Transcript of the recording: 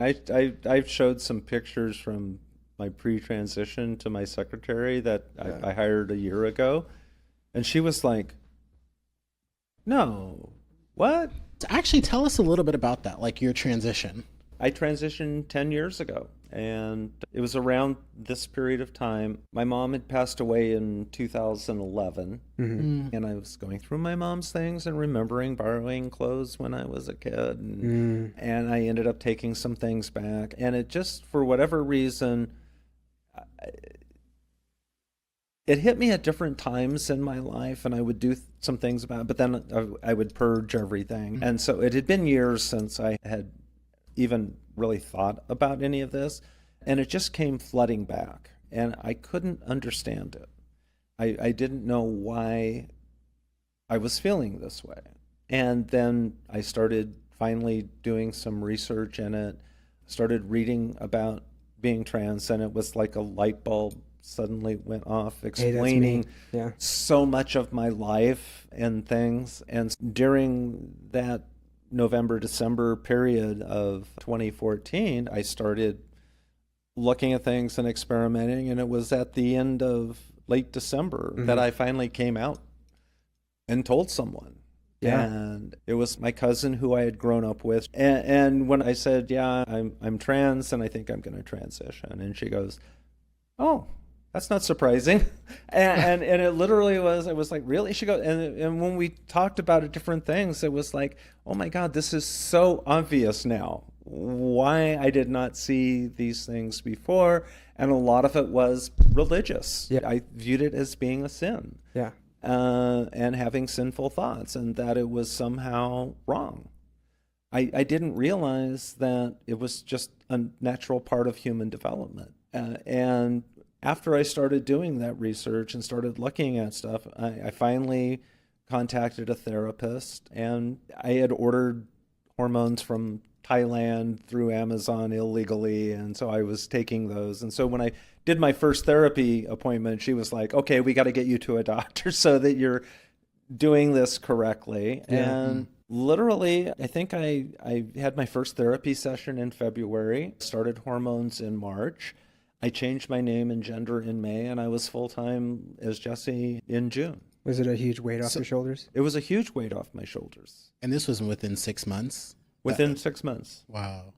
I've showed some pictures from my pre-transition to my secretary that I hired a year ago, and she was like, "No, what?" Actually, tell us a little bit about that, like your transition. I transitioned 10 years ago, and it was around this period of time. My mom had passed away in 2011, and I was going through my mom's things and remembering borrowing clothes when I was a kid, and I ended up taking some things back, and it just, for whatever reason, it hit me at different times in my life, and I would do some things about it, but then I would purge everything. And so it had been years since I had even really thought about any of this, and it just came flooding back, and I couldn't understand it. I didn't know why I was feeling this way. And then I started finally doing some research in it, started reading about being trans, and it was like a light bulb suddenly went off explaining so much of my life and things. And during that November, December period of 2014, I started looking at things and experimenting, and it was at the end of late December that I finally came out and told someone. And it was my cousin who I had grown up with. And when I said, "Yeah, I'm trans and I think I'm going to transition," and she goes, "Oh, that's not surprising." and it literally was, I was like, "Really?" She goes, and when we talked about it, different things, it was like, "Oh my God, this is so obvious now. Why I did not see these things before." And a lot of it was religious. I viewed it as being a sin. And having sinful thoughts, and that it was somehow wrong. I didn't realize that it was just a natural part of human development. And after I started doing that research and started looking at stuff, I finally contacted a therapist, and I had ordered hormones from Thailand through Amazon illegally, and so I was taking those. And so when I did my first therapy appointment, she was like, "Okay, we got to get you to a doctor so that you're doing this correctly." And literally, I think I had my first therapy session in February, started hormones in March. I changed my name and gender in May, and I was full-time as Jessie in June. Was it a huge weight off your shoulders? It was a huge weight off my shoulders. And this was within 6 months? Within 6 months. Wow.